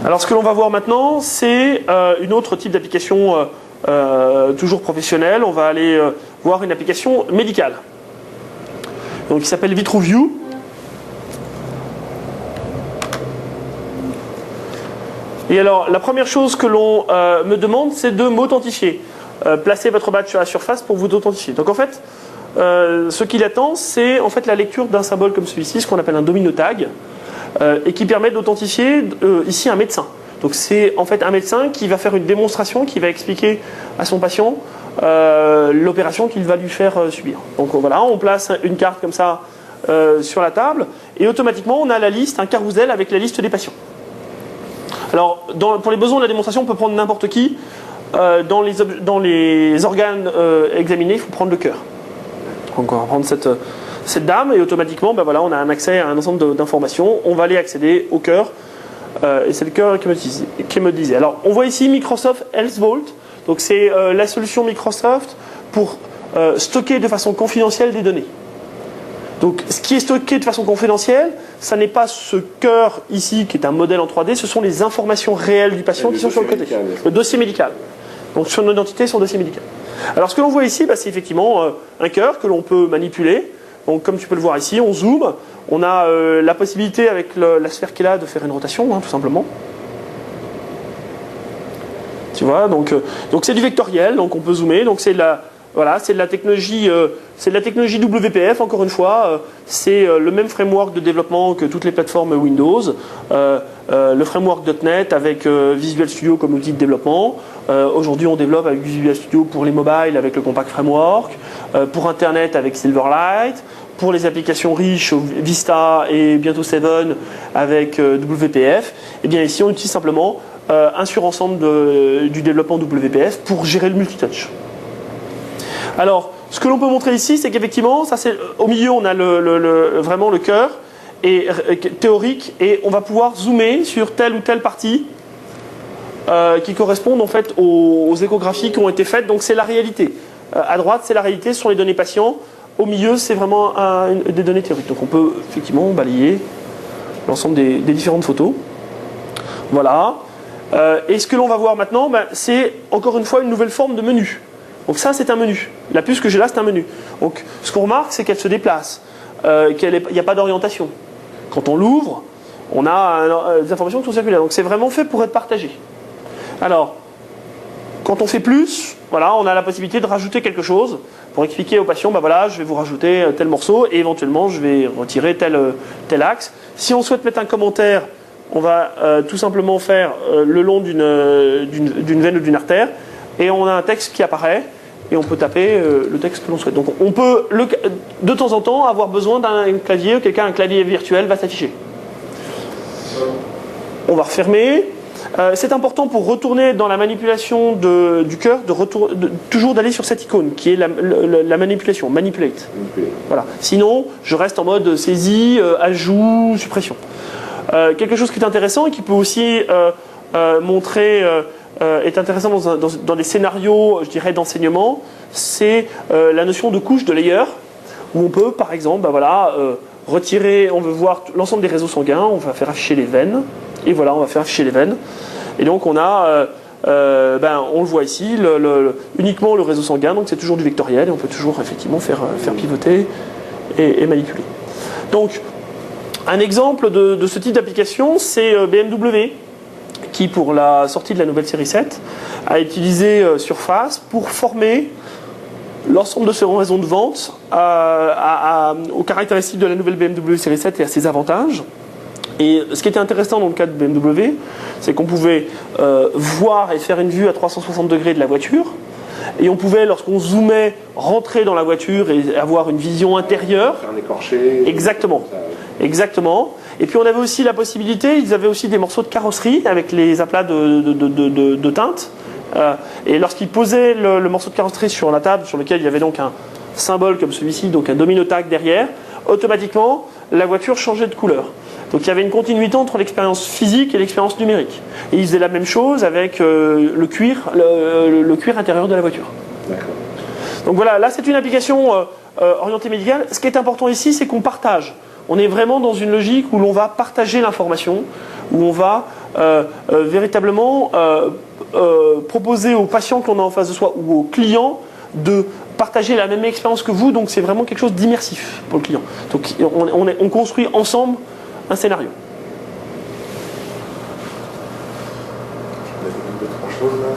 Alors ce que l'on va voir maintenant, c'est une autre type d'application toujours professionnelle. On va aller voir une application médicale. Donc qui s'appelle VitruView. Et alors la première chose que l'on me demande, c'est de m'authentifier. Placez votre badge sur la surface pour vous authentifier. Donc en fait, ce qu'il attend, c'est en fait la lecture d'un symbole comme celui-ci, ce qu'on appelle un domino tag, et qui permet d'authentifier ici un médecin. Donc c'est en fait un médecin qui va faire une démonstration, qui va expliquer à son patient l'opération qu'il va lui faire subir. Donc voilà, on place une carte comme ça sur la table, et automatiquement on a la liste, un carrousel avec la liste des patients. Alors pour les besoins de la démonstration, on peut prendre n'importe qui. Dans les organes examinés, il faut prendre le cœur. Donc on va prendre cette dame et automatiquement voilà, on a un accès à un ensemble d'informations. On va aller accéder au cœur et c'est le cœur qui me disait. Alors on voit ici Microsoft Health Vault. Donc c'est la solution Microsoft pour stocker de façon confidentielle des données. Donc ce qui est stocké de façon confidentielle, ça n'est pas ce cœur ici qui est un modèle en 3D, ce sont les informations réelles du patient qui sont sur le côté. Le dossier médical. Donc son identité, son dossier médical. Alors ce que l'on voit ici, c'est effectivement un cœur que l'on peut manipuler. Donc comme tu peux le voir ici, on zoome. On a la possibilité avec la sphère qui est là de faire une rotation, tout simplement. Tu vois, donc c'est du vectoriel, donc on peut zoomer. Donc c'est de la technologie WPF, encore une fois. C'est le même framework de développement que toutes les plateformes Windows. Le framework .NET avec Visual Studio comme outil de développement. Aujourd'hui, on développe avec Visual Studio pour les mobiles avec le Compact Framework. Pour Internet avec Silverlight. Pour les applications riches, Vista et bientôt 7 avec WPF. Et bien ici, on utilise simplement un surensemble du développement WPF pour gérer le multitouch. Alors, ce que l'on peut montrer ici, c'est qu'effectivement, au milieu, on a vraiment le cœur théorique, et on va pouvoir zoomer sur telle ou telle partie qui correspondent en fait aux échographies qui ont été faites. Donc c'est la réalité. À droite, c'est la réalité, ce sont les données patients. Au milieu, c'est vraiment des données théoriques. Donc on peut effectivement balayer l'ensemble des différentes photos. Voilà. Et ce que l'on va voir maintenant, c'est encore une fois une nouvelle forme de menu. Donc ça, c'est un menu. La puce que j'ai là, c'est un menu. Donc ce qu'on remarque, c'est qu'elle se déplace, qu'il n'y a pas d'orientation. Quand on l'ouvre, on a des informations qui sont circulaires. Donc c'est vraiment fait pour être partagé. Alors, quand on fait plus, voilà, on a la possibilité de rajouter quelque chose pour expliquer au patient, voilà, je vais vous rajouter tel morceau et éventuellement je vais retirer tel axe. Si on souhaite mettre un commentaire, on va tout simplement faire le long d'une veine ou d'une artère, et on a un texte qui apparaît et on peut taper le texte que l'on souhaite. Donc on peut de temps en temps avoir besoin d'un clavier, un clavier virtuel va s'afficher. On va refermer. C'est important pour retourner dans la manipulation du cœur, toujours d'aller sur cette icône qui est la manipulation, manipulate. Voilà. Sinon, je reste en mode saisie, ajout, suppression. Quelque chose qui est intéressant et qui peut aussi montrer, est intéressant dans des scénarios, je dirais, d'enseignement, c'est la notion de couche, de layer, où on peut, par exemple, retirer, on veut voir l'ensemble des réseaux sanguins, on va faire afficher les veines, et voilà, on va faire afficher les veines. Et donc on a, on le voit ici, uniquement le réseau sanguin, donc c'est toujours du vectoriel, et on peut toujours effectivement faire pivoter et manipuler. Donc, un exemple de ce type d'application, c'est BMW, qui pour la sortie de la nouvelle série 7 a utilisé Surface pour former l'ensemble de ses raisons de vente aux caractéristiques de la nouvelle BMW série 7 et à ses avantages. Et ce qui était intéressant dans le cas de BMW, c'est qu'on pouvait voir et faire une vue à 360 degrés de la voiture. Et on pouvait, lorsqu'on zoomait, rentrer dans la voiture et avoir une vision intérieure. Faire un écorché. Exactement. Exactement. Et puis on avait aussi la possibilité, ils avaient aussi des morceaux de carrosserie avec les aplats de teintes. Et lorsqu'ils posaient le morceau de carrosserie sur la table, sur lequel il y avait donc un symbole comme celui-ci, donc un domino tag derrière, automatiquement, la voiture changeait de couleur. Donc il y avait une continuité entre l'expérience physique et l'expérience numérique. Et ils faisaient la même chose avec le cuir intérieur de la voiture. D'accord. Donc voilà, là c'est une application orientée médicale. Ce qui est important ici, c'est qu'on partage. On est vraiment dans une logique où l'on va partager l'information, où on va véritablement proposer aux patients qu'on a en face de soi ou aux clients de partager la même expérience que vous, donc c'est vraiment quelque chose d'immersif pour le client. Donc on construit ensemble un scénario. D'autres choses là.